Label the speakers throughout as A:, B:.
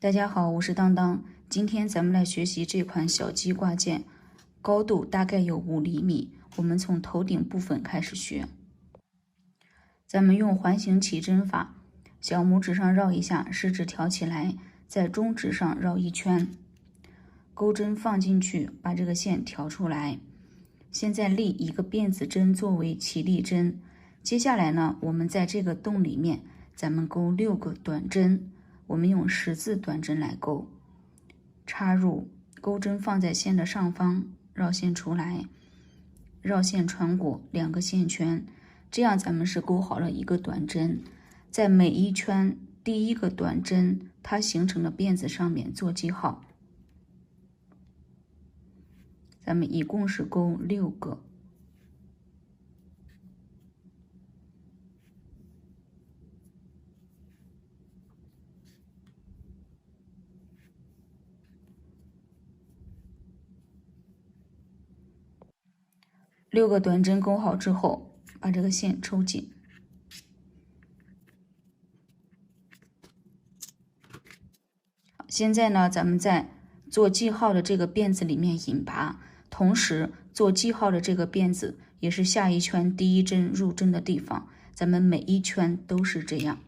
A: 大家好，我是当当。今天咱们来学习这款小鸡挂件，高度大概有5厘米。我们从头顶部分开始学。咱们用环形起针法，小拇指上绕一下，食指挑起来，在中指上绕一圈，钩针放进去，把这个线挑出来。现在立一个辫子针作为起立针。接下来呢，我们在这个洞里面，咱们钩6个短针。我们用10字短针来钩，插入，钩针放在线的上方，绕线出来，绕线穿过2个线圈，这样咱们是钩好了一个短针。在每一圈第一个短针它形成的辫子上面做记号。咱们一共是钩6个。6个短针钩好之后，把这个线抽紧。现在呢，咱们在做记号的这个辫子里面引拔，同时做记号的这个辫子也是下一圈第一针入针的地方，咱们每一圈都是这样。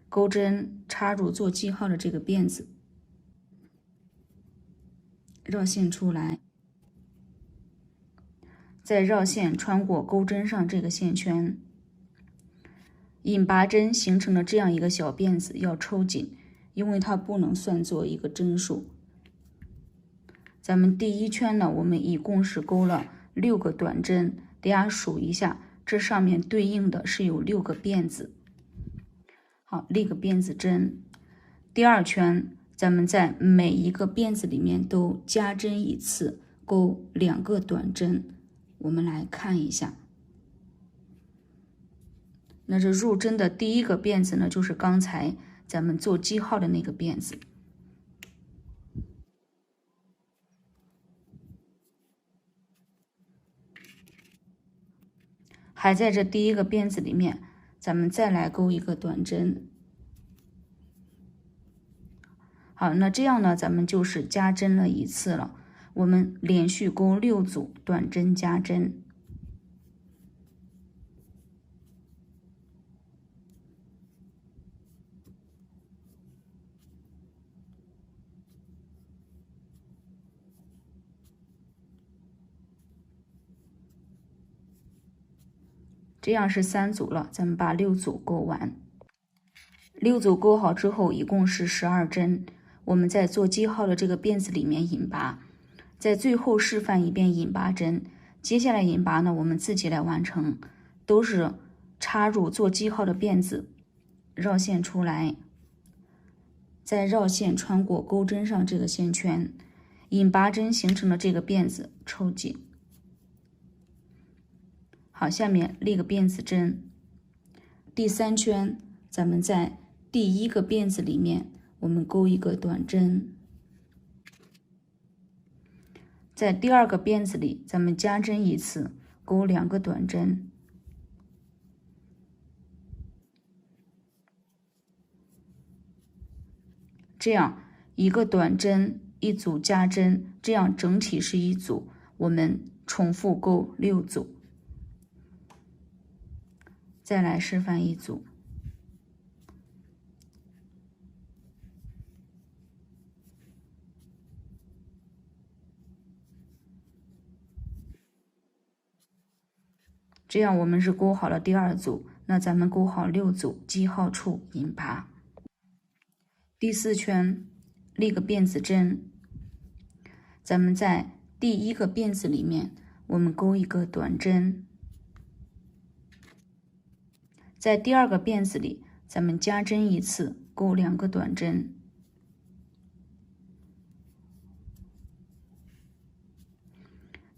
A: 钩针插入做记号的这个辫子，绕线出来，再绕线穿过钩针上这个线圈，引拔针形成了这样一个小辫子，要抽紧，因为它不能算作一个针数。咱们第一圈呢，我们一共是钩了6个短针，大家数一下，这上面对应的是有6个辫子。好，立个辫子针。第2圈，咱们在每一个辫子里面都加针一次，钩2个短针。我们来看一下。那这入针的第一个辫子呢，就是刚才咱们做记号的那个辫子。还在这第一个辫子里面，咱们再来钩一个短针。好，那这样呢，咱们就是加针了一次了。我们连续钩6组短针加针。这样是3组了，咱们把6组钩完。6组钩好之后，一共是12针。我们在做记号的这个辫子里面引拔，在最后示范一遍引拔针。接下来引拔呢，我们自己来完成，都是插入做记号的辫子，绕线出来，再绕线穿过钩针上这个线圈，引拔针形成的这个辫子抽紧。好，下面立个辫子针。第3圈，咱们在第一个辫子里面，我们钩一个短针。在第2个辫子里，咱们加针一次，钩2个短针。这样一个短针一组加针，这样整体是一组。我们重复钩6组。再来示范一组。这样我们是钩好了第2组，那咱们钩好6组，记号处引拔。第4圈，立个辫子针。咱们在第一个辫子里面，我们钩一个短针。在第2个辫子里，咱们加针一次，钩2个短针。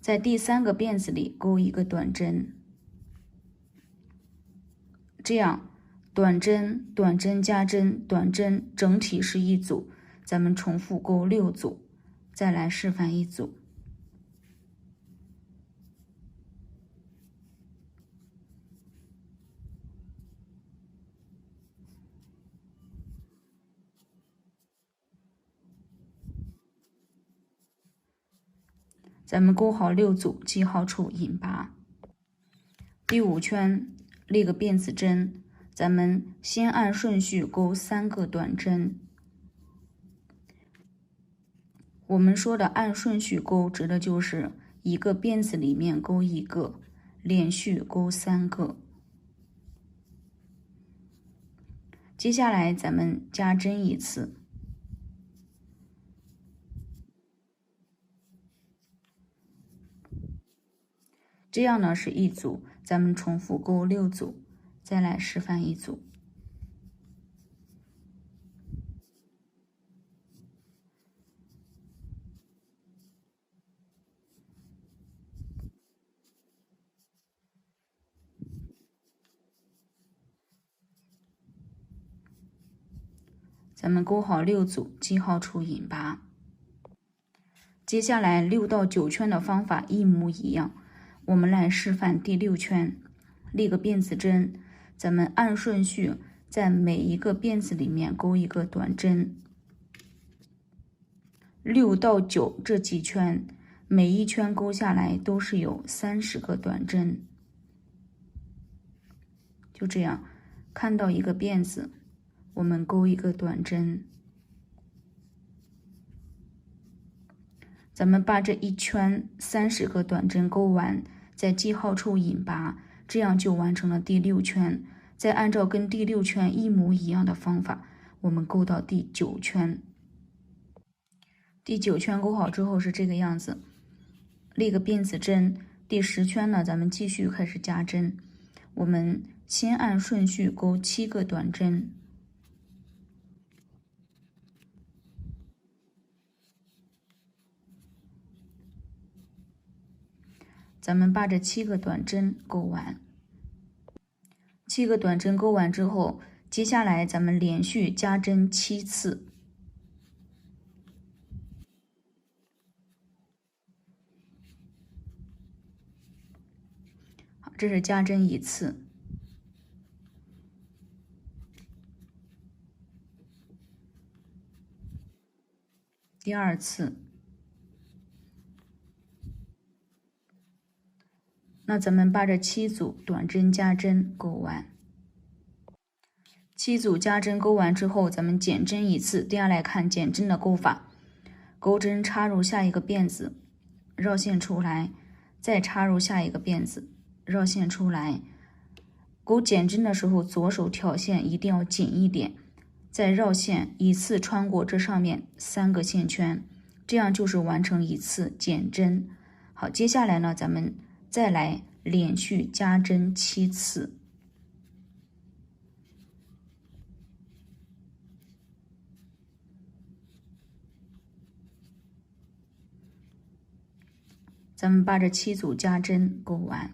A: 在第3个辫子里钩一个短针。这样短针、短针加针、短针整体是一组，咱们重复钩6组。再来示范一组。咱们钩好6组，记号处引拔。第5圈立个辫子针，咱们先按顺序钩3个短针。我们说的按顺序钩，指的就是一个辫子里面钩1个，连续钩3个。接下来咱们加针1次，这样呢是1组，咱们重复钩6组，再来示范1组。咱们钩好6组，记号处引拔。接下来6到9圈的方法一模一样，我们来示范第6圈，立个辫子针，咱们按顺序在每一个辫子里面钩1个短针。6到9这几圈，每一圈钩下来都是有30个短针。就这样，看到一个辫子，我们钩1个短针，咱们把这一圈30个短针钩完，在记号处引拔，这样就完成了第6圈。再按照跟第6圈一模一样的方法，我们钩到第9圈。第9圈钩好之后是这个样子，立个辫子针。第10圈呢，咱们继续开始加针，我们先按顺序钩7个短针。咱们把这7个短针钩完，7个短针钩完之后，接下来咱们连续加针7次。好，这是加针1次。第2次。那咱们把这7组短针加针钩完，7组加针钩完之后，咱们减针1次。接下来看减针的钩法，钩针插入下一个辫子，绕线出来，再插入下一个辫子，绕线出来。钩减针的时候，左手挑线一定要紧一点，再绕线一次穿过这上面3个线圈，这样就是完成1次减针。好，接下来呢，咱们再来连续加针7次。咱们把这7组加针钩完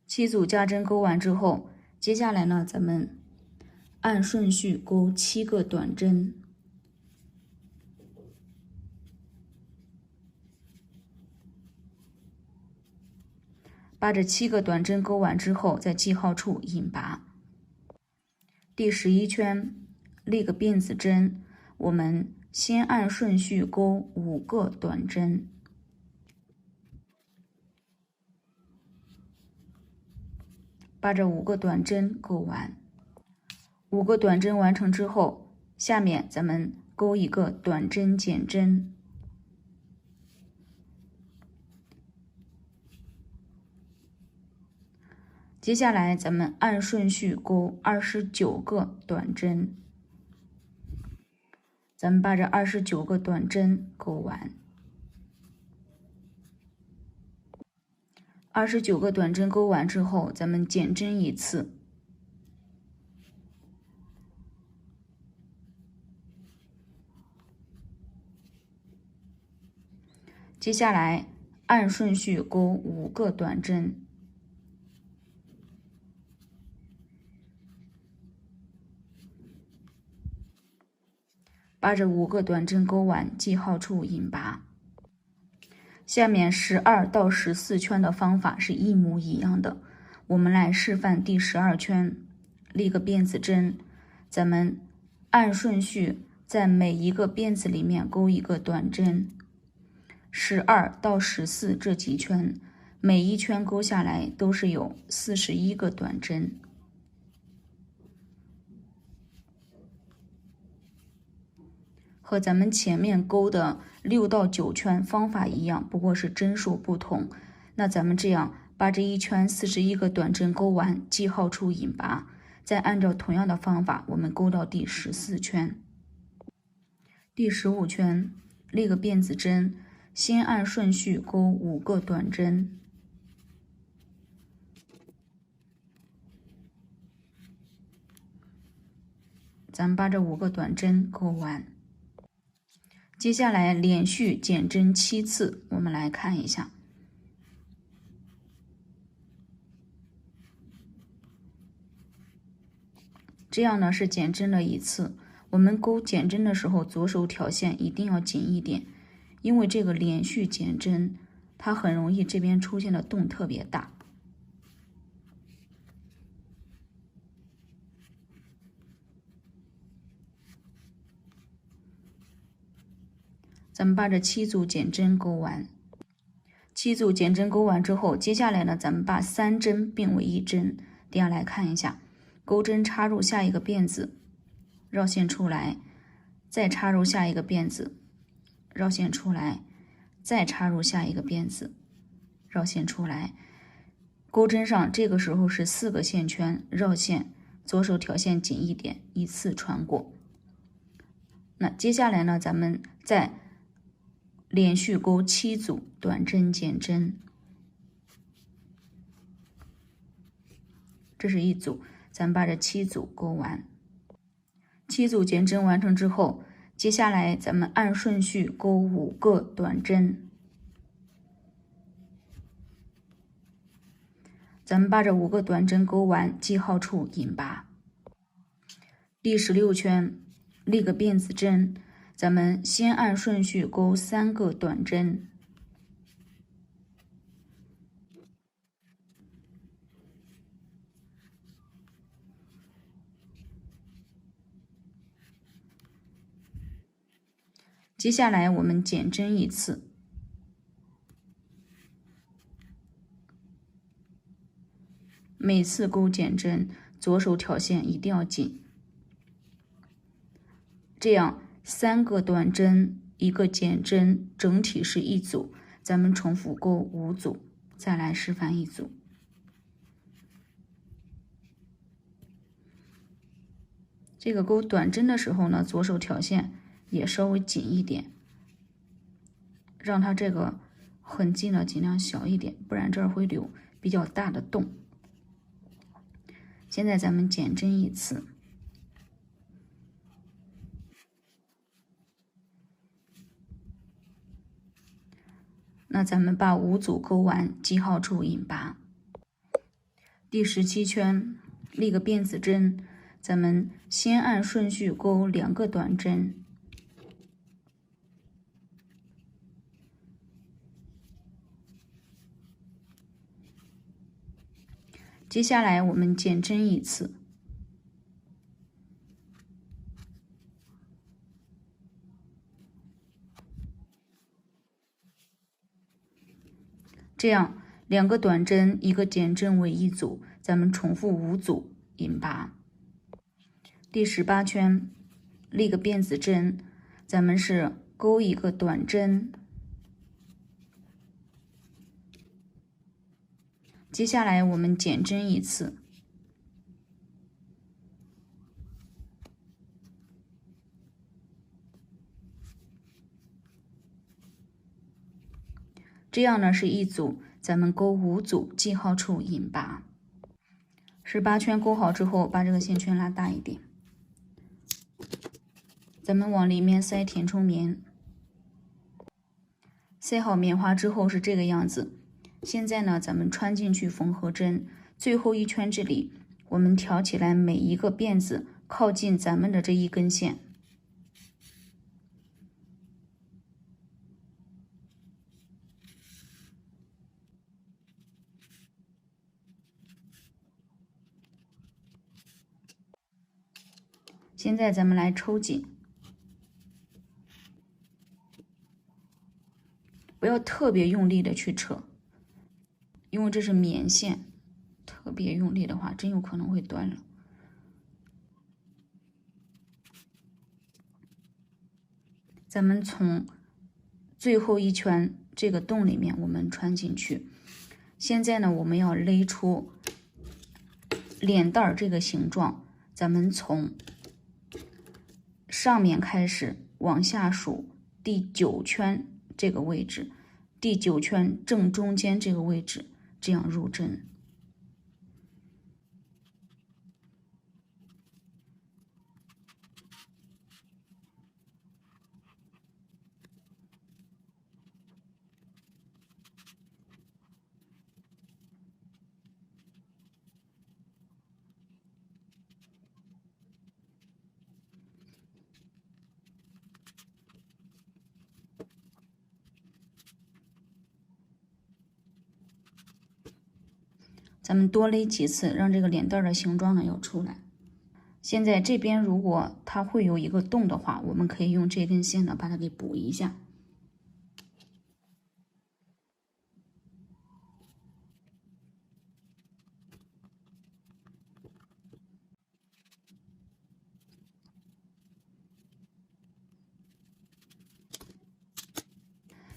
A: ，7组加针钩完之后，接下来呢，咱们按顺序钩7个短针。把这7个短针钩完之后，在记号处引拔。第11圈立个辫子针，我们先按顺序钩5个短针。把这5个短针钩完，5个短针完成之后，下面咱们钩一个短针减针。接下来咱们按顺序钩29个短针，咱们把这29个短针钩完，29个短针钩完之后，咱们减针1次。接下来按顺序钩5个短针。把这5个短针钩完，记号处引拔。下面12到14圈的方法是一模一样的，我们来示范第12圈，立个辫子针，咱们按顺序在每一个辫子里面钩一个短针， 12到14这几圈，每一圈勾下来都是有41个短针。和咱们前面勾的6到9圈方法一样，不过是针数不同。那咱们这样把这一圈41个短针勾完，记号处引拔，再按照同样的方法，我们勾到第14圈。第15圈，立个辫子针，先按顺序勾5个短针。咱们把这5个短针勾完。接下来连续减针7次，我们来看一下。这样呢是减针了1次。我们勾减针的时候，左手挑线一定要紧一点，因为这个连续减针，它很容易这边出现的洞特别大。咱们把这7组减针勾完。7组减针勾完之后，接下来呢，咱们把3针并为1针。大家来看一下，钩针插入下一个辫子，绕线出来，再插入下一个辫子，绕线出来，再插入下一个辫子，绕线出来。钩针上这个时候是4个线圈，绕线，左手挑线紧一点，依次穿过。那接下来呢，咱们再连续勾7组短针减针，这是一组，咱们把这7组勾完。7组减针完成之后，接下来咱们按顺序勾5个短针，咱们把这5个短针勾完，记号处引拔。第16圈，立个辫子针，咱们先按顺序勾3个短针，接下来我们减针1次，每次勾减针，左手挑线一定要紧，这样3个短针1个减针，整体是1组，咱们重复勾5组。再来示范1组。这个勾短针的时候呢，左手挑线也稍微紧一点，让它这个痕迹呢尽量小一点，不然这儿会有比较大的洞。现在咱们减针1次，那咱们把5组勾完，记号处引拔。第17圈，立个辫子针，咱们先按顺序勾2个短针，接下来我们减针1次，这样2个短针1个减针为1组，咱们重复5组引拔。第18圈，立个辫子针，咱们是勾1个短针，接下来我们减针1次，这样呢是1组，咱们勾5组，记号处引拔。18圈勾好之后，把这个线圈拉大一点，咱们往里面塞填充棉。塞好棉花之后是这个样子。现在呢，咱们穿进去缝合针，最后一圈这里，我们挑起来每一个辫子靠近咱们的这一根线。现在咱们来抽紧，不要特别用力的去扯，因为这是棉线，特别用力的话，真有可能会断了。咱们从最后一圈这个洞里面，我们穿进去。现在呢，我们要勒出脸蛋儿这个形状，咱们从上面开始往下数第9圈这个位置，第9圈正中间这个位置，这样入针。咱们多勒几次，让这个脸蛋的形状呢要出来。现在这边如果它会有一个洞的话，我们可以用这根线呢把它给补一下。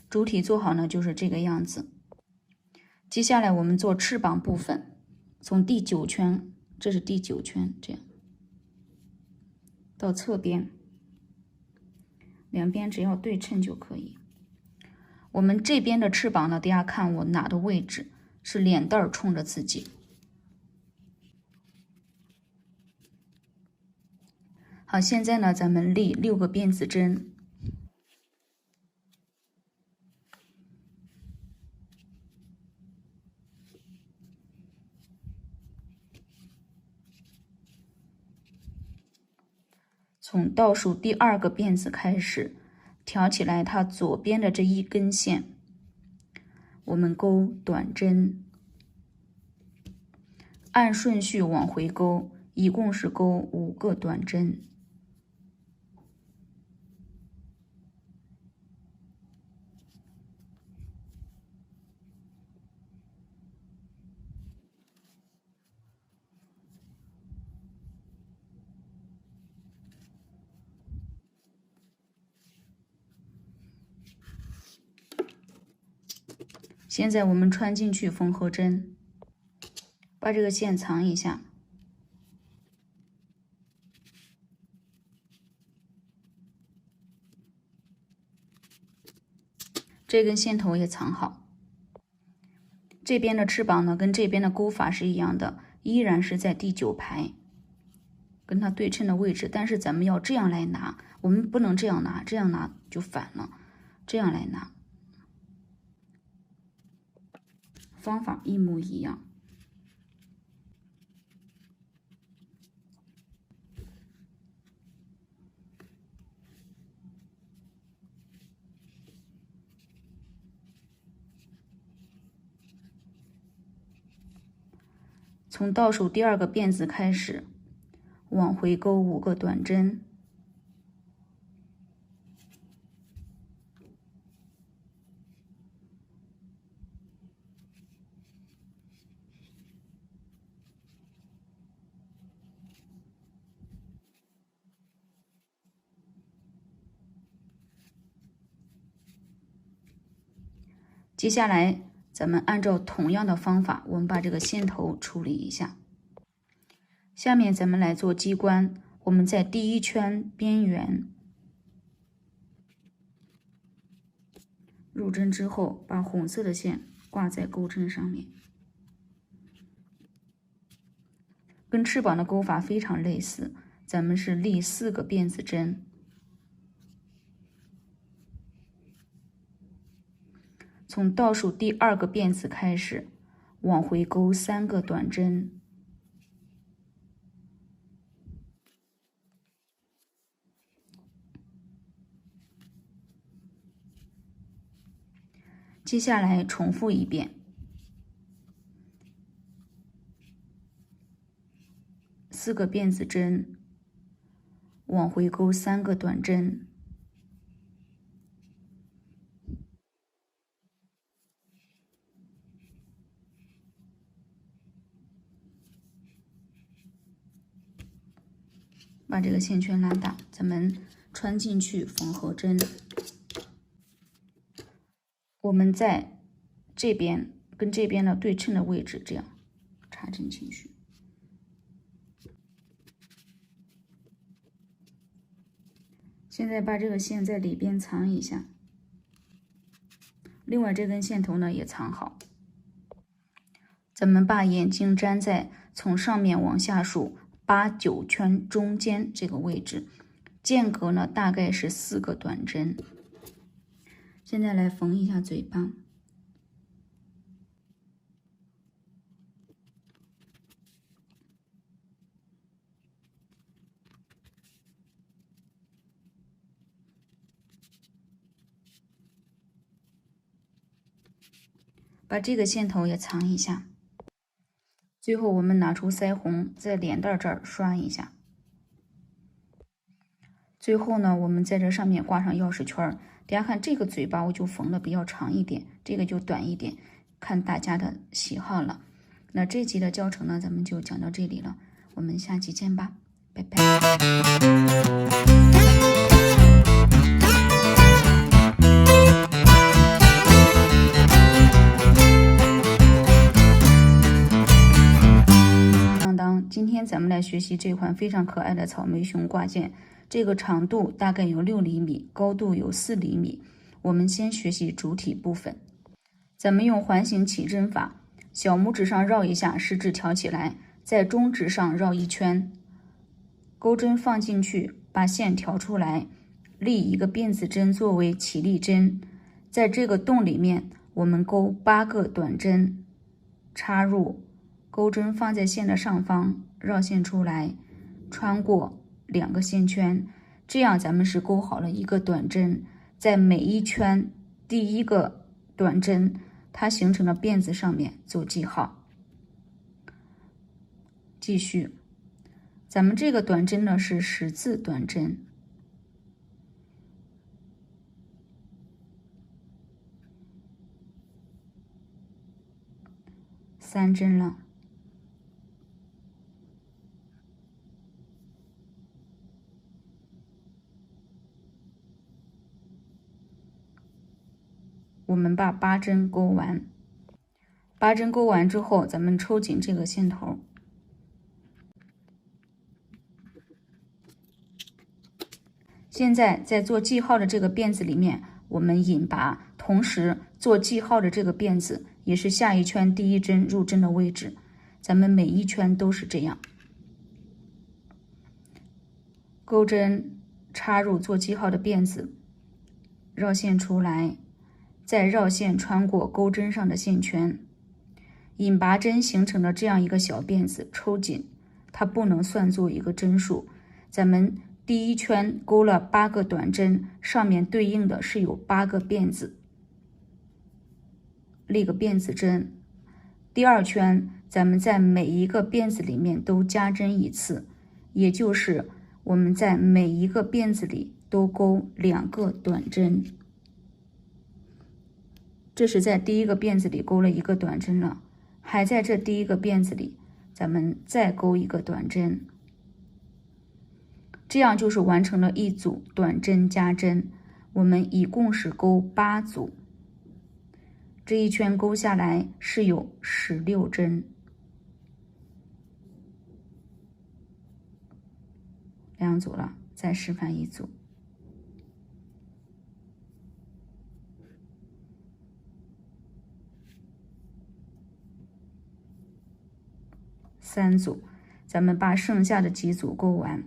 A: 主体做好呢就是这个样子。接下来我们做翅膀部分，从第9圈，这是第9圈，这样到侧边，两边只要对称就可以。我们这边的翅膀呢，大家看我拿的位置是脸蛋儿冲着自己。好，现在呢，咱们立6个辫子针。从倒数第2个辫子开始，挑起来它左边的这一根线，我们钩短针，按顺序往回钩，一共是钩5个短针。现在我们穿进去缝合针，把这个线藏一下。这根线头也藏好。这边的翅膀呢，跟这边的钩法是一样的，依然是在第9排，跟它对称的位置。但是咱们要这样来拿，我们不能这样拿，这样拿就反了。这样来拿，方法一模一样。从倒数第2个辫子开始，往回钩5个短针。接下来咱们按照同样的方法，我们把这个线头处理一下。下面咱们来做机关，我们在第1圈边缘入针之后，把红色的线挂在钩针上面，跟翅膀的钩法非常类似。咱们是立4个辫子针，从倒数第2个辫子开始，往回钩3个短针。接下来重复一遍，4个辫子针，往回钩3个短针。把这个线圈拉大，咱们穿进去缝合针。我们在这边跟这边的对称的位置，这样插针进去。现在把这个线在里边藏一下，另外这根线头呢也藏好。咱们把眼睛粘在从上面往下数8、9圈中间这个位置，间隔呢大概是4个短针。现在来缝一下嘴巴。把这个线头也藏一下。最后我们拿出腮红，在脸蛋这儿刷一下。最后呢，我们在这上面挂上钥匙圈。大家看这个嘴巴我就缝的比较长一点，这个就短一点，看大家的喜好了。那这集的教程呢，咱们就讲到这里了，我们下期见吧，拜拜。今天咱们来学习这款非常可爱的草莓熊挂件，这个长度大概有6厘米，高度有4厘米。我们先学习主体部分，咱们用环形起针法，小拇指上绕一下，食指挑起来，在中指上绕1圈，钩针放进去，把线挑出来，立一个辫子针作为起立针，在这个洞里面我们钩8个短针，插入，钩针放在线的上方，绕线出来，穿过2个线圈，这样咱们是钩好了1个短针，在每一圈第1个短针它形成的辫子上面做记号。继续，咱们这个短针呢是10字短针，3针了。我们把8针钩完，8针钩完之后，咱们抽紧这个线头。现在在做记号的这个辫子里面，我们引拔，同时做记号的这个辫子也是下一圈第1针入针的位置，咱们每一圈都是这样，钩针插入做记号的辫子，绕线出来，再绕线穿过钩针上的线圈，引拔针形成了这样一个小辫子，抽紧，它不能算作一个针数。咱们第1圈钩了8个短针，上面对应的是有8个辫子，立个辫子针。第2圈咱们在每一个辫子里面都加针1次，也就是我们在每一个辫子里都钩2个短针。这是在第1个辫子里钩了1个短针了，还在这第1个辫子里咱们再钩1个短针，这样就是完成了1组短针加针。我们一共是钩8组，这一圈钩下来是有16针。2组了，再示范1组。3组，咱们把剩下的几组钩完。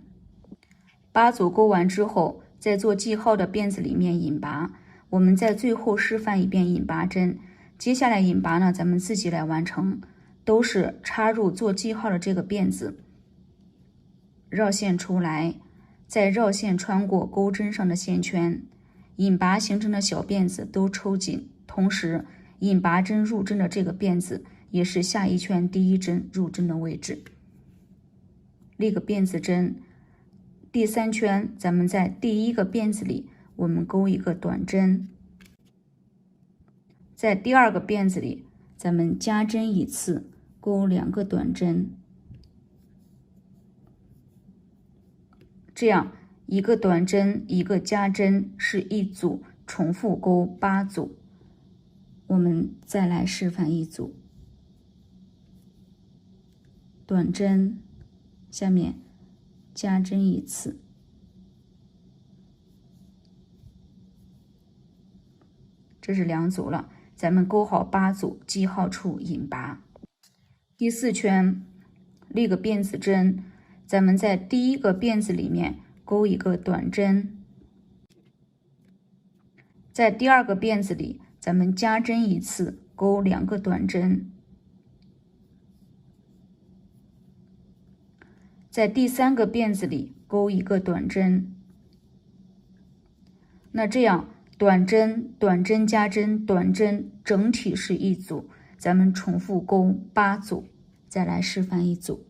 A: 8组钩完之后，在做记号的辫子里面引拔，我们在最后示范一遍引拔针。接下来引拔呢，咱们自己来完成，都是插入做记号的这个辫子，绕线出来，再绕线穿过钩针上的线圈，引拔形成的小辫子都抽紧，同时引拔针入针的这个辫子也是下一圈第1针入针的位置，立个辫子针。第3圈咱们在第1个辫子里我们钩1个短针，在第2个辫子里咱们加针1次，钩2个短针，这样一个短针一个加针是一组，重复钩8组。我们再来示范一组，短针下面加针一次，这是2组了，咱们钩好8组，记号处引拔。第4圈立个辫子针，咱们在第一个辫子里面钩一个短针，在第2个辫子里咱们加针一次，钩2个短针，在第3个辫子里钩一个短针。那这样短针短针加针短针整体是一组，咱们重复钩8组。再来示范一组。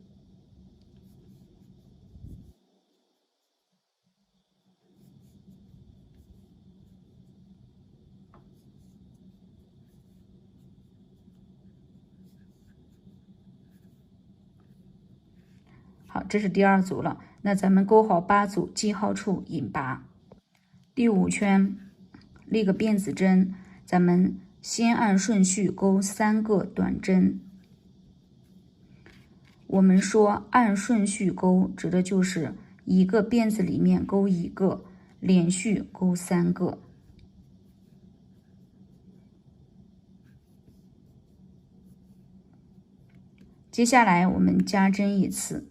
A: 好，这是第2组了，那咱们钩好8组，记号处引拔。第5圈立个辫子针，咱们先按顺序钩3个短针。我们说按顺序钩，指的就是一个辫子里面钩一个，连续钩3个。接下来我们加针一次，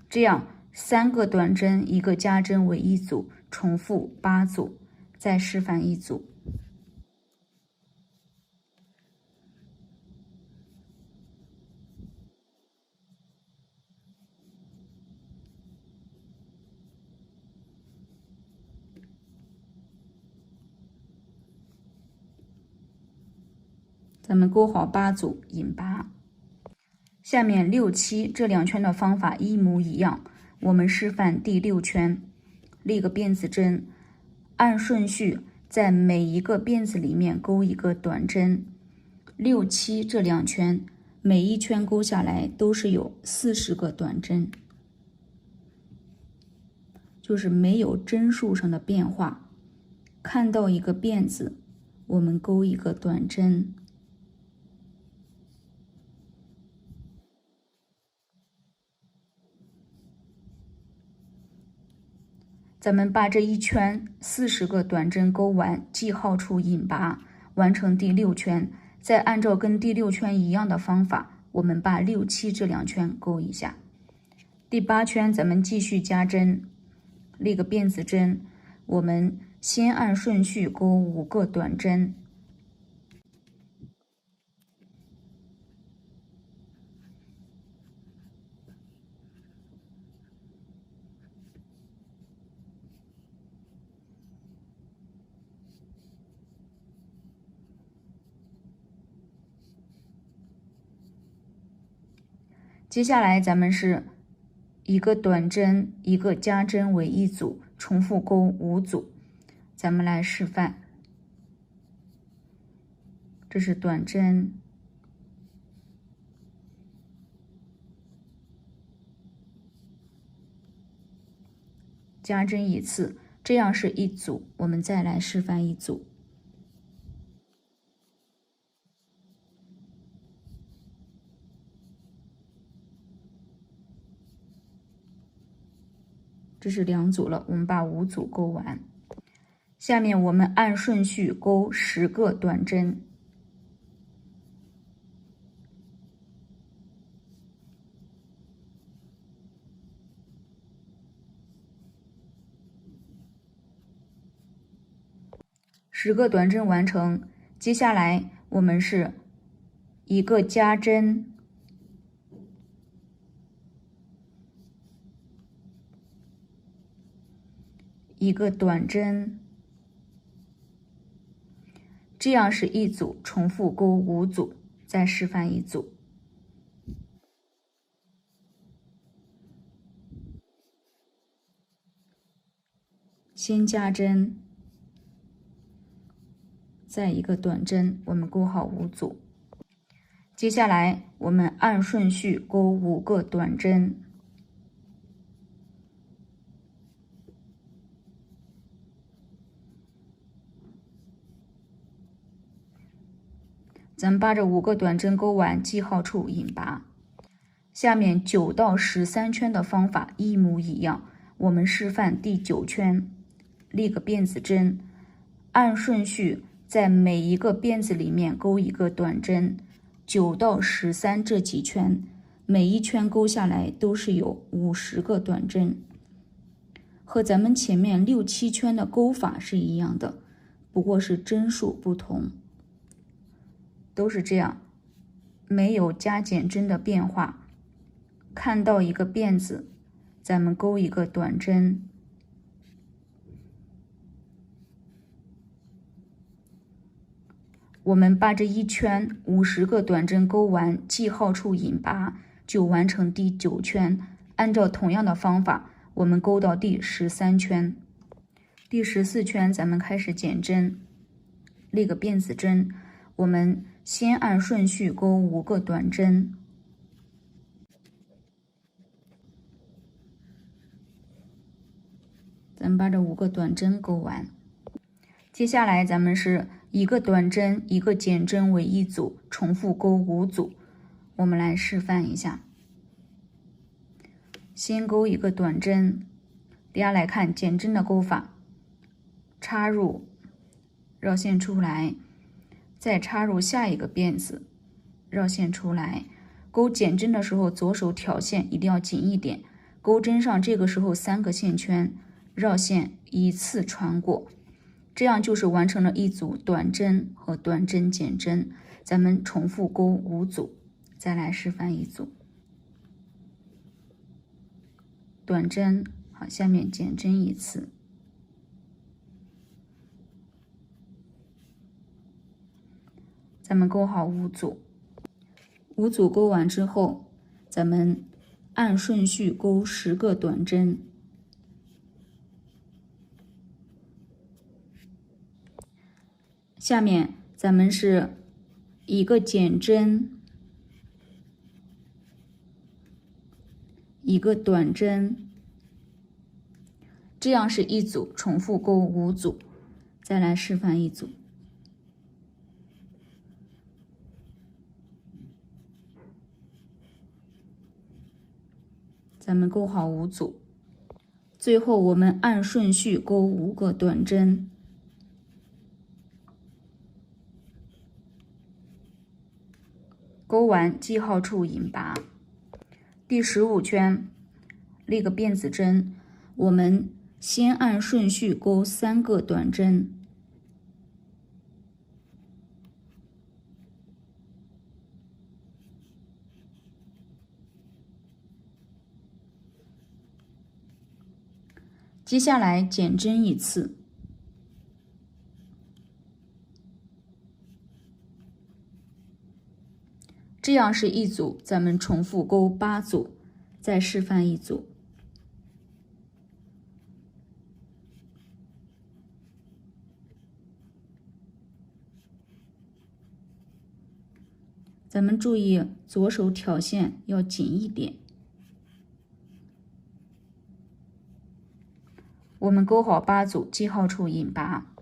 A: 这样3个短针1个加针为一组，重复8组。再示范一组。咱们钩好8组，引拔。下面6、7这2圈的方法一模一样，我们示范第6圈，立个辫子针，按顺序在每一个辫子里面钩一个短针。6、7这2圈，每一圈钩下来都是有40个短针，就是没有针数上的变化。看到一个辫子，我们钩一个短针。咱们把这一圈40个短针钩完，记号处引拔，完成第6圈。再按照跟第6圈一样的方法，我们把6、7这2圈钩一下。第8圈咱们继续加针，立个辫子针，我们先按顺序钩5个短针。接下来咱们是一个短针一个加针为一组，重复钩5组。咱们来示范，这是短针，加针一次，这样是一组。我们再来示范一组。这是2组了，我们把5组钩完。下面我们按顺序钩10个短针，10个短针完成。接下来我们是一个加针，一个短针，这样是一组，重复钩5组。再示范一组。先加针，再一个短针，我们钩好5组。接下来我们按顺序钩5个短针，咱们把这5个短针钩完，记号处引拔。下面9到13圈的方法一模一样，我们示范第9圈，立个辫子针，按顺序在每一个辫子里面钩一个短针，9到13这几圈，每一圈钩下来都是有50个短针，和咱们前面6、7圈的钩法是一样的，不过是针数不同。都是这样，没有加减针的变化。看到一个辫子，咱们钩一个短针，我们把这一圈50个短针钩完，记号处引拔，就完成第9圈。按照同样的方法，我们钩到第13圈。第14圈咱们开始减针，立个辫子针，我们先按顺序钩5个短针，咱们把这5个短针钩完。接下来咱们是一个短针一个减针为一组，重复钩5组。我们来示范一下。先钩一个短针，大家来看减针的钩法，插入，绕线出来，再插入下一个辫子，绕线出来。钩减针的时候，左手挑线一定要紧一点，钩针上这个时候3个线圈，绕线依次穿过，这样就是完成了一组短针和短针减针。咱们重复钩5组，再来示范一组短针，好，下面减针一次。咱们钩好5组，5组钩完之后，咱们按顺序钩10个短针。下面咱们是一个减针，一个短针，这样是一组，重复钩5组。再来示范一组。咱们钩好5组，最后我们按顺序钩5个短针，钩完记号处引拔。第15圈，立个辫子针，我们先按顺序钩3个短针，接下来减针一次，这样是一组，咱们重复钩8组，再示范一组。咱们注意左手挑线要紧一点。我们钩好8组，记号处引拔。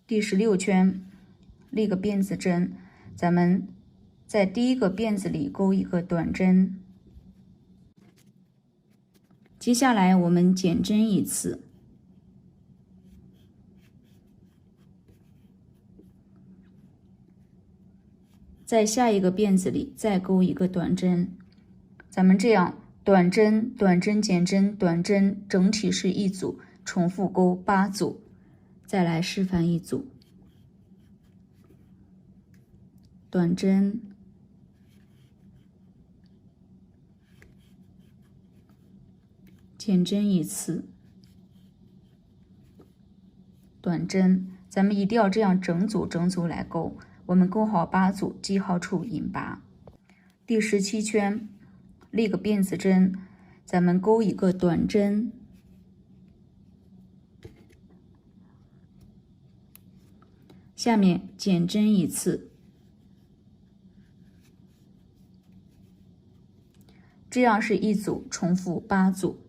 A: 第16圈，立个辫子针，咱们在第一个辫子里钩一个短针，接下来我们减针一次，在下一个辫子里再钩一个短针。咱们这样短针、短针减针、短针，整体是一组，重复钩8组。再来示范一组短针，减针一次，短针，咱们一定要这样整组来钩。我们钩好8组，记号处引拔。第17圈，立个辫子针，咱们钩一个短针，下面减针一次，这样是一组，重复8组。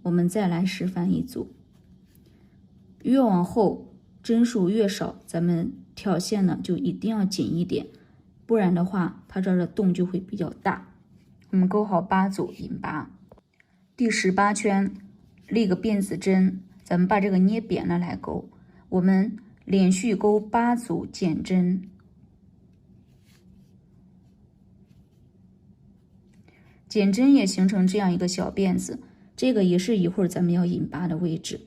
A: 我们再来示范一组，越往后针数越少，咱们挑线呢就一定要紧一点，不然的话它这儿的洞就会比较大。我们钩好8组引拔，第18圈立个辫子针，咱们把这个捏扁了来钩，我们连续钩8组减针，减针也形成这样一个小辫子，这个也是一会儿咱们要引拔的位置。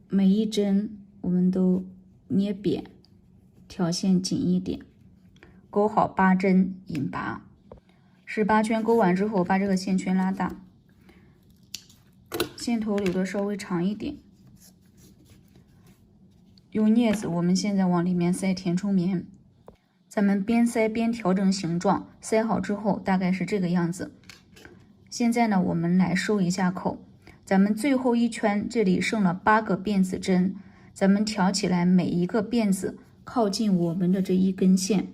A: 每一针我们都捏扁，挑线紧一点，钩好8针引拔。18圈钩完之后，把这个线圈拉大，线头留的稍微长一点。用镊子，我们现在往里面塞填充棉，咱们边塞边调整形状，塞好之后大概是这个样子。现在呢，我们来收一下口。咱们最后一圈这里剩了8个辫子针，咱们挑起来，每一个辫子靠近我们的这一根线。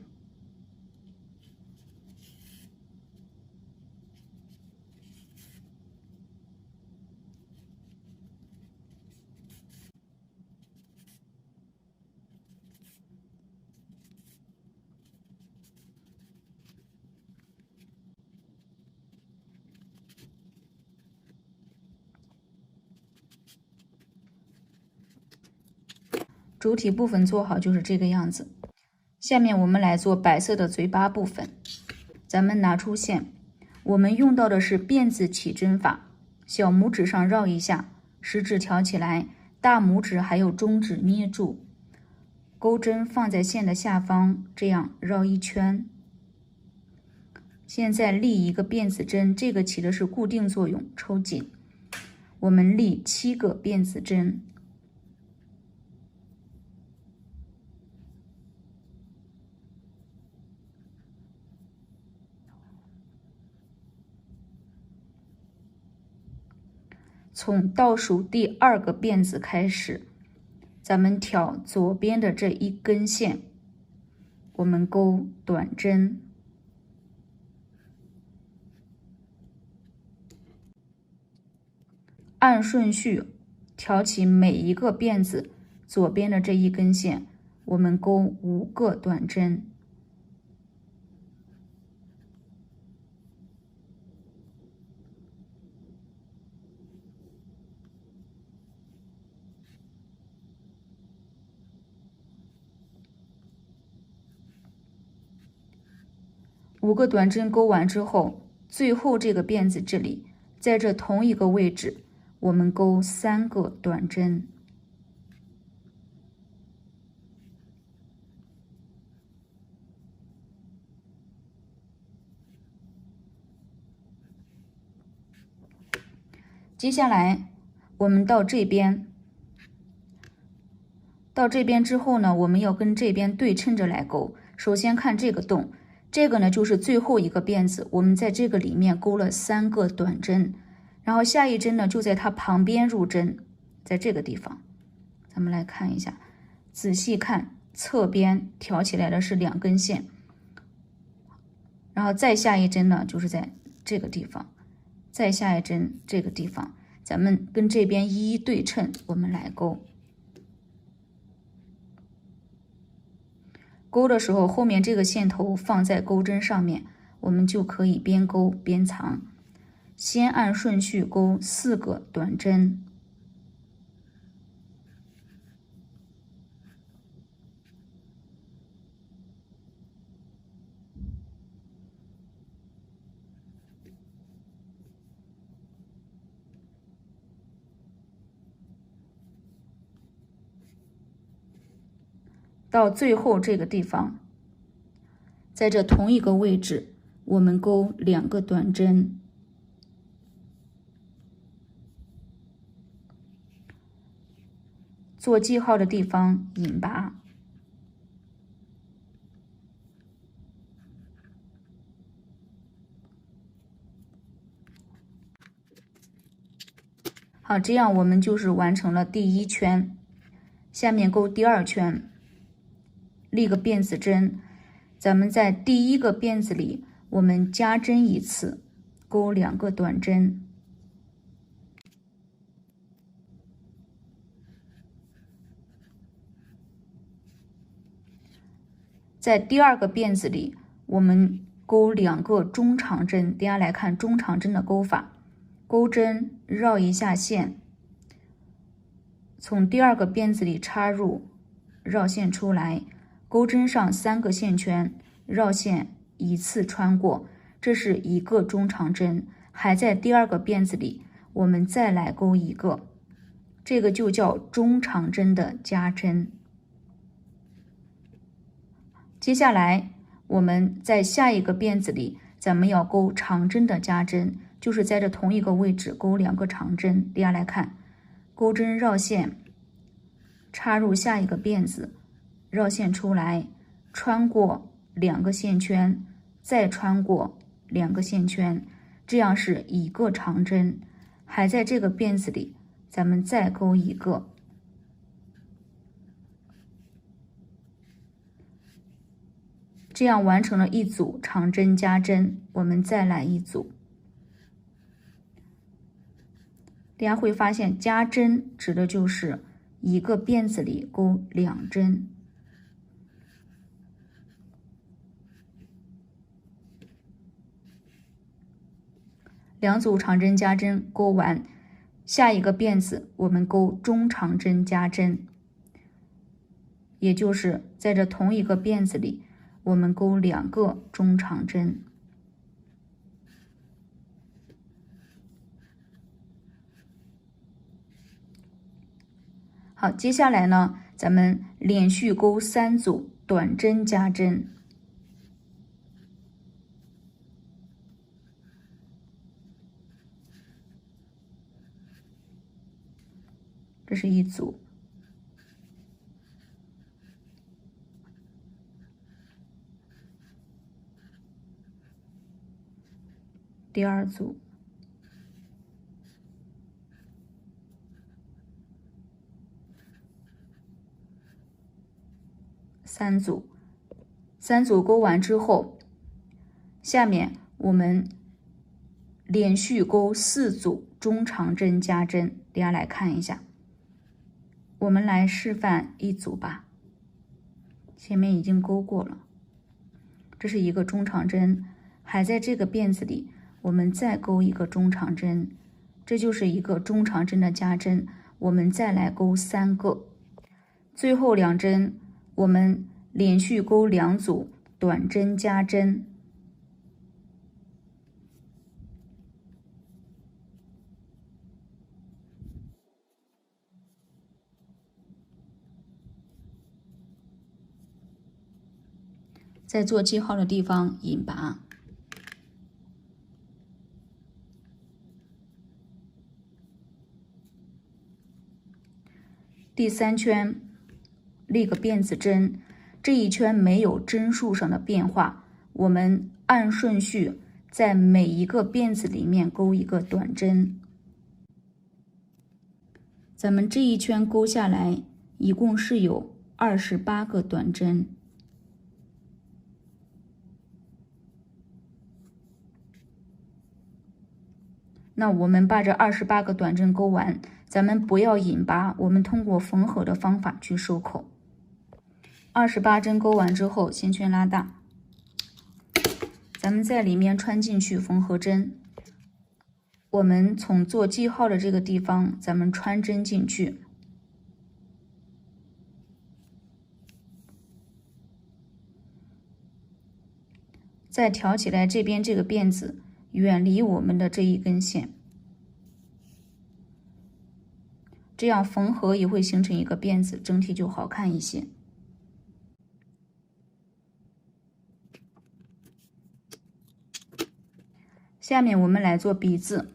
A: 主体部分做好就是这个样子。下面我们来做白色的嘴巴部分。咱们拿出线，我们用到的是辫子起针法，小拇指上绕一下，食指挑起来，大拇指还有中指捏住，钩针放在线的下方，这样绕一圈。现在立一个辫子针，这个起的是固定作用，抽紧。我们立7个辫子针。从倒数第2个辫子开始，咱们挑左边的这一根线，我们钩短针，按顺序挑起每一个辫子左边的这一根线，我们钩5个短针。5个短针钩完之后，最后这个辫子这里，在这同一个位置，我们钩3个短针。接下来我们到这边，之后呢，我们要跟这边对称着来钩。首先看这个洞。这个呢就是最后一个辫子，我们在这个里面钩了3个短针，然后下一针呢就在它旁边入针，在这个地方。咱们来看一下，仔细看，侧边挑起来的是2根线，然后再下一针呢就是在这个地方，再下一针这个地方，咱们跟这边一一对称，我们来钩。钩的时候，后面这个线头放在钩针上面，我们就可以边钩边藏。先按顺序钩4个短针，到最后这个地方，在这同一个位置，我们钩2个短针，做记号的地方引拔。好，这样我们就是完成了第1圈。下面钩第2圈，立个辫子针，咱们在第一个辫子里我们加针一次，钩2个短针。在第二个辫子里我们钩2个中长针。大家来看中长针的钩法，钩针绕一下线，从第二个辫子里插入，绕线出来，钩针上3个线圈，绕线一次穿过，这是1个中长针。还在第二个辫子里我们再来钩1个，这个就叫中长针的加针。接下来我们在下一个辫子里咱们要钩长针的加针，就是在这同一个位置钩2个长针。大家来看，钩针绕线插入下一个辫子，绕线出来，穿过2个线圈，再穿过2个线圈，这样是1个长针。还在这个辫子里咱们再钩1个，这样完成了一组长针加针。我们再来一组。大家会发现加针指的就是1个辫子里钩2针。2组长针加针钩完，下一个辫子我们钩中长针加针，也就是在这同一个辫子里我们钩2个中长针。好，接下来呢，咱们连续钩3组短针加针。这是一组，第2组，3组。3组钩完之后，下面我们连续钩4组中长针加针。大家来看一下，我们来示范一组吧。前面已经钩过了，这是1个中长针，还在这个辫子里我们再钩1个中长针，这就是1个中长针的加针。我们再来钩3个，最后2针我们连续钩2组短针加针。在做记号的地方引拔。第3圈立个辫子针，这一圈没有针数上的变化，我们按顺序在每一个辫子里面钩1个短针。咱们这一圈钩下来一共是有28个短针。那我们把这28个短针钩完，咱们不要引拔，我们通过缝合的方法去收口。28针钩完之后，线圈拉大，咱们在里面穿进去缝合针。我们从做记号的这个地方，咱们穿针进去。再挑起来这边这个辫子，远离我们的这一根线，这样缝合也会形成一个辫子，整体就好看一些。下面我们来做鼻子，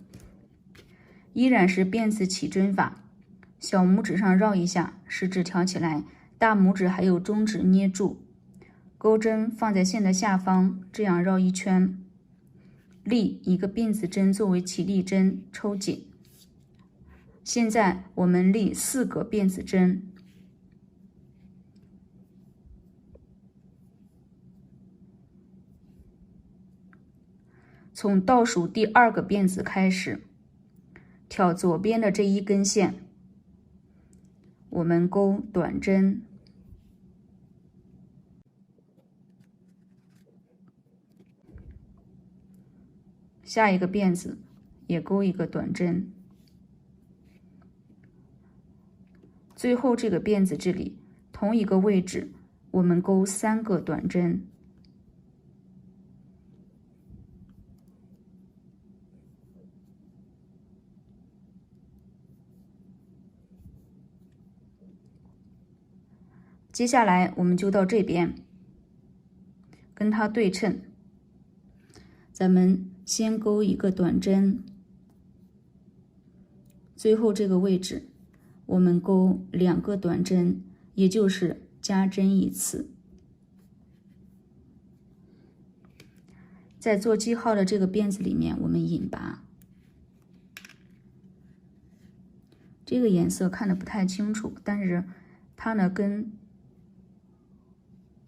A: 依然是辫子起针法，小拇指上绕一下，食指挑起来，大拇指还有中指捏住，钩针放在线的下方，这样绕一圈，立1个辫子针作为起立针，抽紧。现在我们立4个辫子针，从倒数第2个辫子开始，挑左边的这一根线，我们钩短针，下一个辫子也钩一个短针，最后这个辫子这里同一个位置，我们钩3个短针。接下来我们就到这边，跟它对称，咱们先钩一个短针，最后这个位置我们钩2个短针，也就是加针1次。在做记号的这个辫子里面，我们引拔。这个颜色看得不太清楚，但是它呢跟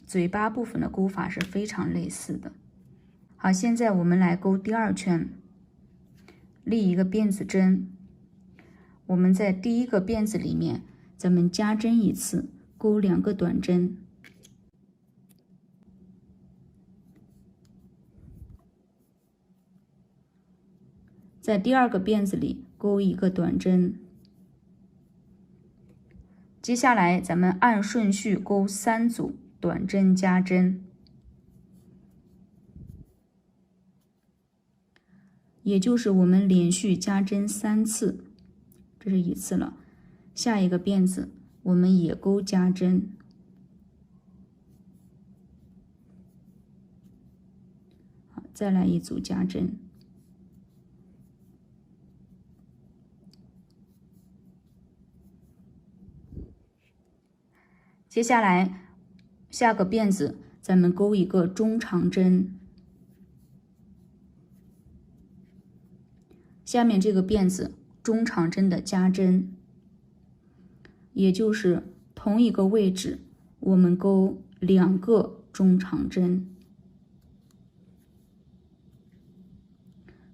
A: 嘴巴部分的钩法是非常类似的。好，现在我们来钩第2圈，立一个辫子针。我们在第1个辫子里面，咱们加针1次，钩2个短针。在第2个辫子里钩1个短针。接下来咱们按顺序钩3组短针加针，也就是我们连续加针3次，这是1次了。下一个辫子我们也钩加针，好，再来1组加针。接下来下个辫子咱们钩一个中长针，下面这个辫子中长针的加针，也就是同一个位置我们钩2个中长针，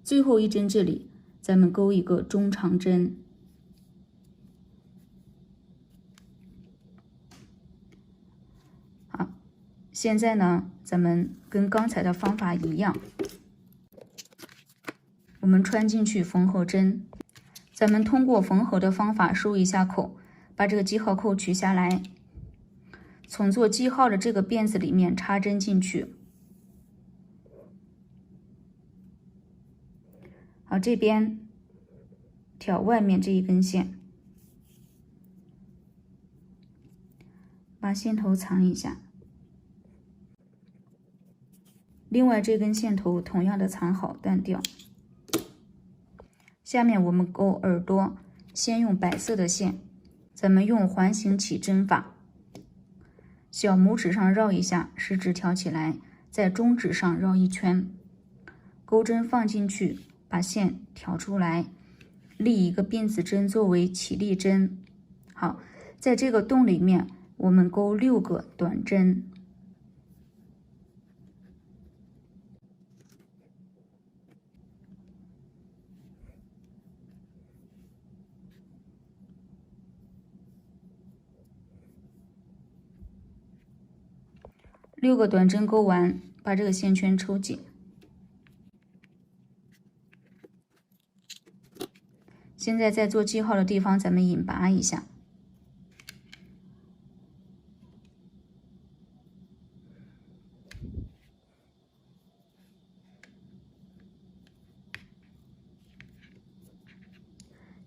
A: 最后一针这里咱们钩一个中长针。好，现在呢咱们跟刚才的方法一样，我们穿进去缝合针，咱们通过缝合的方法收一下口，把这个记号扣取下来，从做记号的这个辫子里面插针进去。好，这边挑外面这一根线，把线头藏一下，另外这根线头同样的藏好断掉。下面我们钩耳朵，先用白色的线，咱们用环形起针法，小拇指上绕一下，食指挑起来，在中指上绕一圈，钩针放进去，把线挑出来，立一个辫子针作为起立针。好，在这个洞里面我们钩6个短针，6个短针钩完，把这个线圈抽紧。现在在做记号的地方，咱们引拔一下。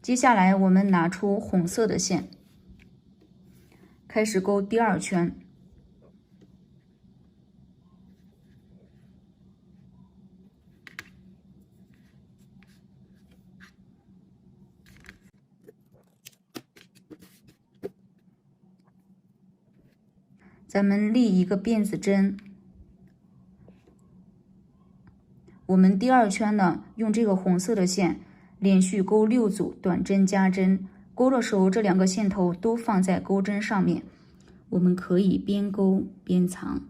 A: 接下来我们拿出红色的线，开始钩第2圈。咱们立一个辫子针，我们第2圈呢，用这个红色的线连续钩6组短针加针，钩的时候这2个线头都放在钩针上面，我们可以边钩边藏。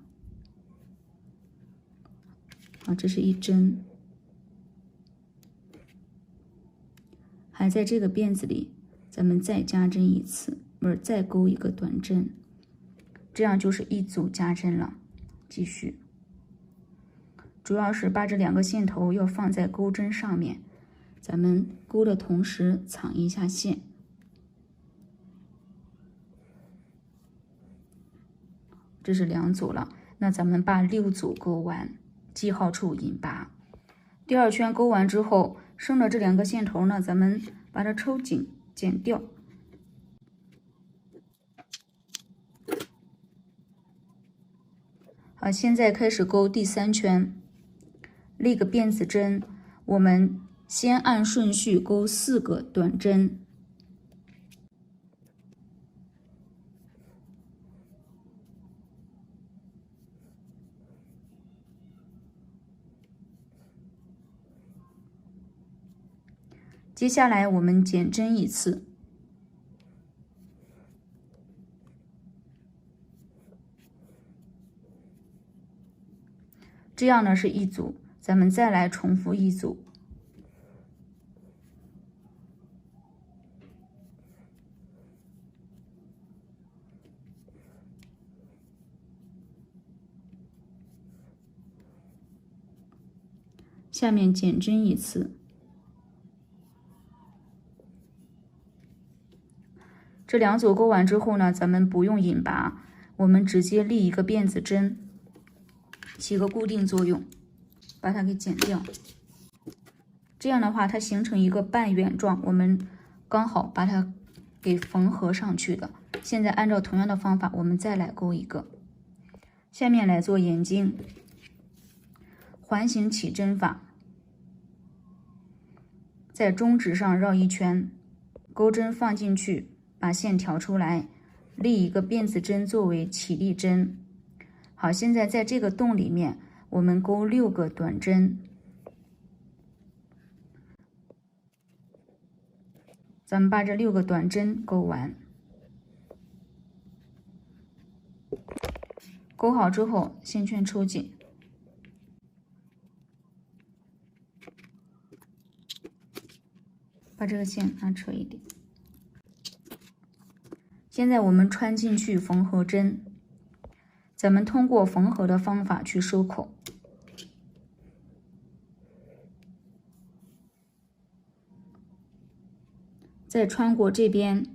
A: 好，这是1针，还在这个辫子里，咱们再加针一次，不是再钩一个短针，这样就是一组加针了。继续，主要是把这2个线头要放在钩针上面，咱们钩的同时藏一下线。这是2组了，那咱们把6组钩完，记号处引拔。第2圈钩完之后，剩的这2个线头呢，咱们把它抽紧，剪掉。好，现在开始钩第3圈，立个辫子针，我们先按顺序钩4个短针。接下来我们减针一次，这样呢是1组，咱们再来重复1组。下面减针一次。这2组钩完之后呢，咱们不用引拔，我们直接立一个辫子针，起个固定作用，把它给剪掉。这样的话，它形成一个半圆状，我们刚好把它给缝合上去的。现在按照同样的方法，我们再来钩一个。下面来做眼睛，环形起针法，在中指上绕一圈，钩针放进去。把线挑出来，立一个辫子针作为起立针。好，现在在这个洞里面，我们钩6个短针。咱们把这6个短针钩完。钩好之后，线圈抽紧。把这个线拉扯一点。现在我们穿进去缝合针，咱们通过缝合的方法去收口。再穿过这边，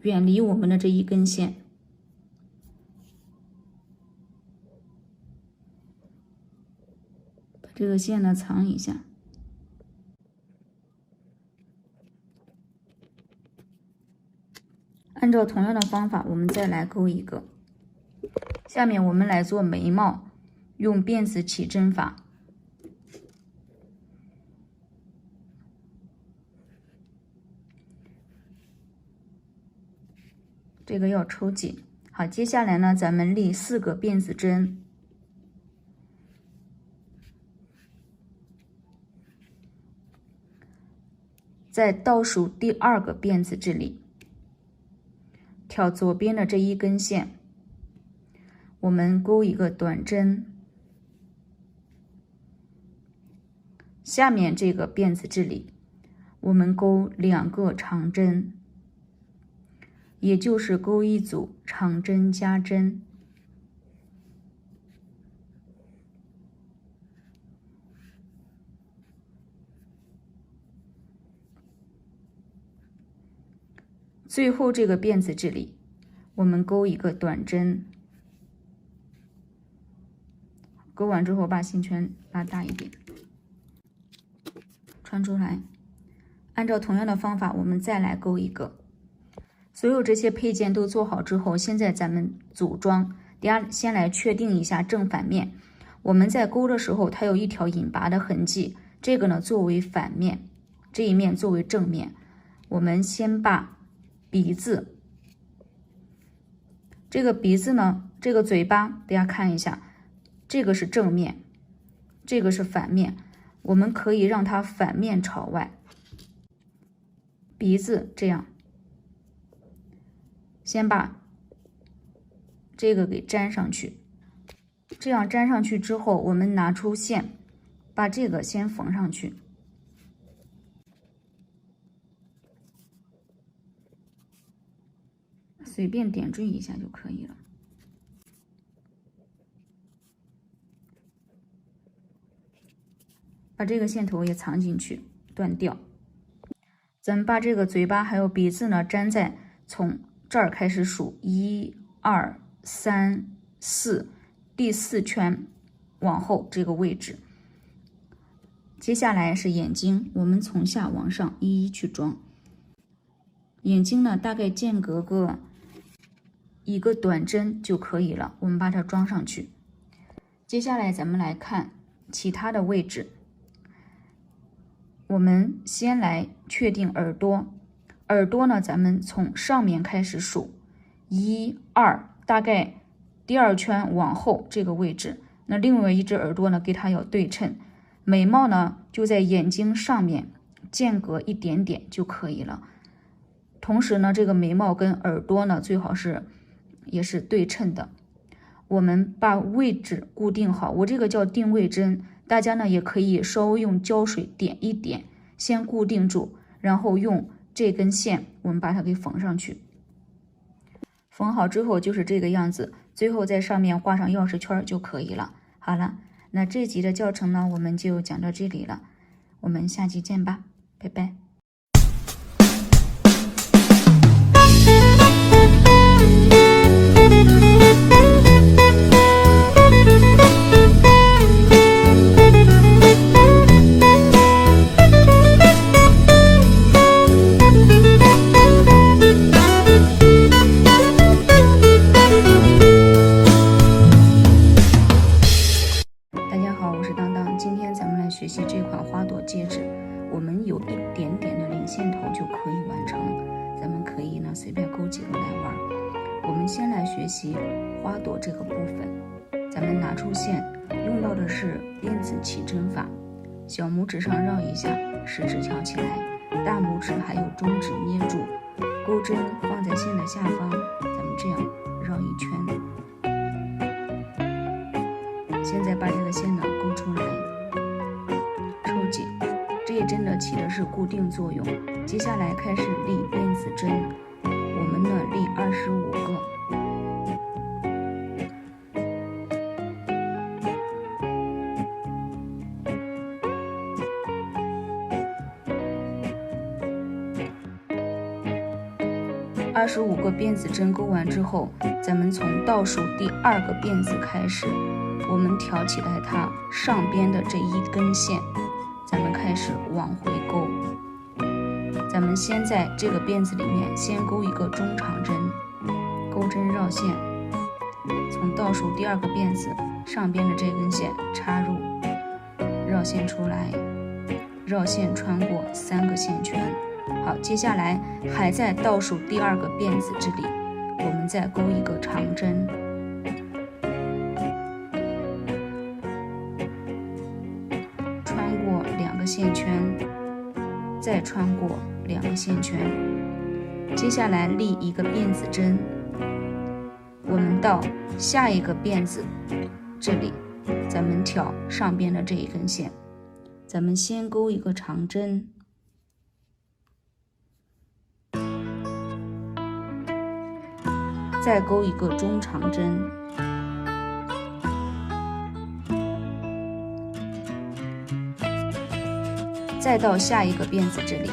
A: 远离我们的这1根线。把这个线呢藏一下。按照同样的方法，我们再来钩一个。下面我们来做眉毛，用辫子起针法。这个要抽紧。好，接下来呢，咱们立4个辫子针。在倒数第2个辫子这里。挑左边的这1根线，我们钩一个短针，下面这个辫子这里，我们钩2个长针，也就是钩1组长针加针。最后这个辫子这里，我们钩一个短针，钩完之后把线圈拉大一点，穿出来。按照同样的方法，我们再来钩一个。所有这些配件都做好之后，现在咱们组装。先来确定一下正反面。我们在钩的时候，它有一条引拔的痕迹，这个呢作为反面，这一面作为正面。我们先把鼻子，这个鼻子呢，这个嘴巴，大家看一下，这个是正面，这个是反面，我们可以让它反面朝外。鼻子这样，先把这个给粘上去，这样粘上去之后，我们拿出线，把这个先缝上去。随便点缀一下就可以了。把这个线头也藏进去，断掉。咱们把这个嘴巴还有鼻子呢粘在从这儿开始数1、2、3、4，第4圈往后这个位置。接下来是眼睛，我们从下往上一一去装。眼睛呢大概间隔个1个短针就可以了，我们把它装上去。接下来咱们来看其他的位置。我们先来确定耳朵，耳朵呢咱们从上面开始数1、2，大概第2圈往后这个位置。那另外一只耳朵呢给它要对称，眉毛呢就在眼睛上面间隔一点点就可以了。同时呢这个眉毛跟耳朵呢最好也是对称的。我们把位置固定好，我这个叫定位针，大家呢也可以稍微用胶水点一点，先固定住，然后用这根线我们把它给缝上去。缝好之后就是这个样子，最后在上面画上钥匙圈就可以了。好了，那这集的教程呢我们就讲到这里了，我们下期见吧，拜拜。学习这款花朵戒指，我们有一点点的领线头就可以完成，咱们可以呢随便勾几个来玩。我们先来学习花朵这个部分，咱们拿出线，用到的是鞭子起针法，小拇指上绕一下，食指翘起来，大拇指还有中指捏住，钩针放在线的下方，咱们这样绕一圈。现在把这个线呢勾出来，这一针呢起的是固定作用，接下来开始立鞭子针，我们呢立25个。25个辫子针勾完之后，咱们从倒数第2个辫子开始，我们挑起来它上边的这一根线，咱们开始往回勾。咱们先在这个辫子里面先勾一个中长针，钩针绕线，从倒数第2个辫子上边的这根线插入，绕线出来，绕线穿过3个线圈。好，接下来还在倒数第2个辫子这里，我们再勾一个长针，穿过2个线圈，再穿过2个线圈。接下来立一个辫子针，我们到下一个辫子这里，咱们挑上边的这一根线，咱们先勾一个长针，再勾一个中长针，再到下一个辫子这里，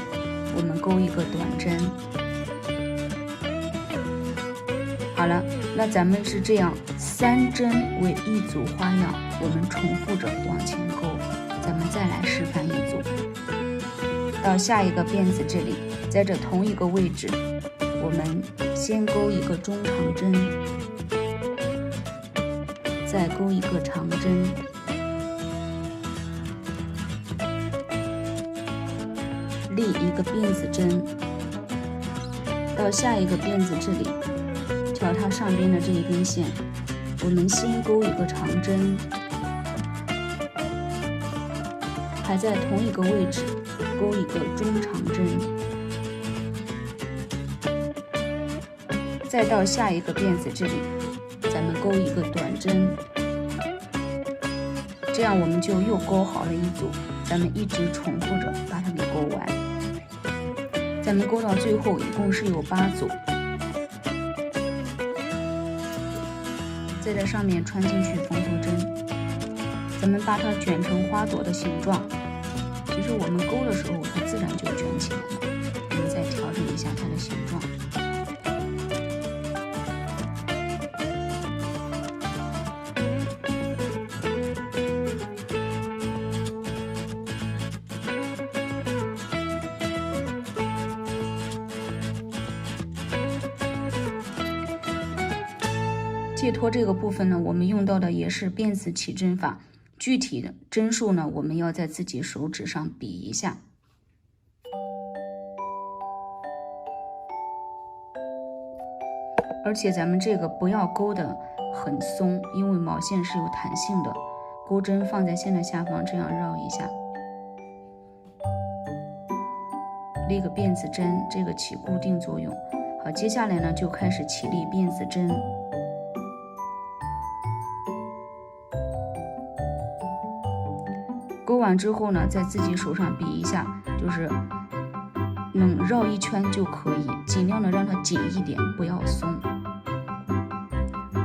A: 我们勾一个短针。好了，那咱们是这样3针为一组花样，我们重复着往前勾。咱们再来示范一组，到下一个辫子这里，在这同一个位置，我们先勾一个中长针，再勾一个长针，立一个辫子针，到下一个辫子这里，挑它上边的这一根线，我们先勾一个长针，还在同一个位置勾一个中长针，再到下一个辫子这里，咱们勾一个短针，这样我们就又勾好了一组，咱们一直重复着把它给勾完。咱们勾到最后一共是有8组，在这上面穿进去缝合针，咱们把它卷成花朵的形状。其实我们勾的时候，它自然就卷起来了。我们再调整一下它的形状。借托这个部分呢，我们用到的也是辫子起针法，具体的针数呢，我们要在自己手指上比一下。而且咱们这个不要勾的很松，因为毛线是有弹性的。钩针放在线的下方，这样绕一下，立个辫子针，这个起固定作用。好，接下来呢就开始起立辫子针。勾完之后呢，在自己手上比一下，就是能绕一圈就可以，尽量的让它紧一点，不要松。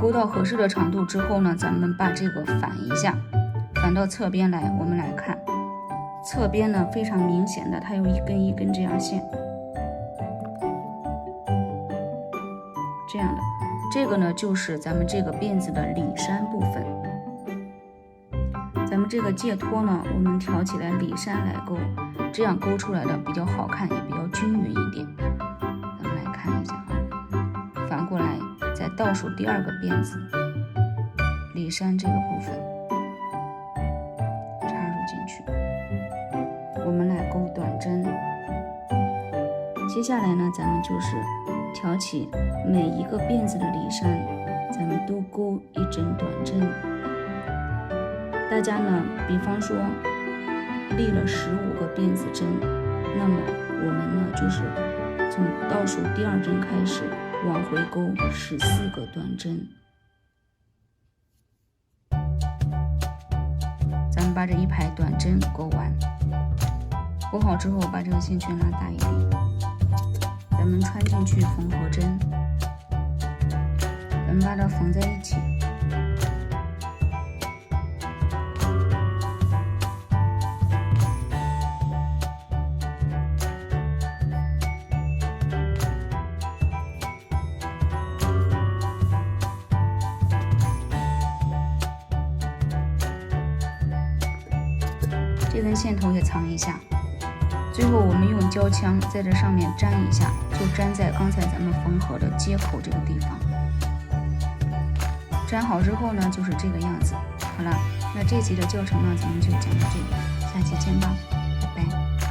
A: 勾到合适的长度之后呢，咱们把这个反一下，反到侧边来，我们来看侧边呢非常明显的，它有一根一根这样线，这样的，这个呢就是咱们这个辫子的里山部分。咱们这个借托呢，我们挑起来里山来勾，这样勾出来的比较好看，也比较均匀一点。咱们来看一下啊，反过来再倒数第二个辫子里山这个部分插入进去，我们来勾短针。接下来呢，咱们就是挑起每一个辫子的里山，咱们都勾一针短针。大家呢，比方说立了15个辫子针，那么我们呢就是从倒数第二针开始往回勾14个短针。咱们把这一排短针勾完，勾好之后把这个线圈拉大一点，咱们穿进去缝合针，咱们把它缝在一起。这根线头也藏一下，最后我们用胶枪在这上面粘一下，就粘在刚才咱们缝合的接口这个地方。粘好之后呢，就是这个样子。好了，那这期的教程呢，咱们就讲到这里，下期见吧。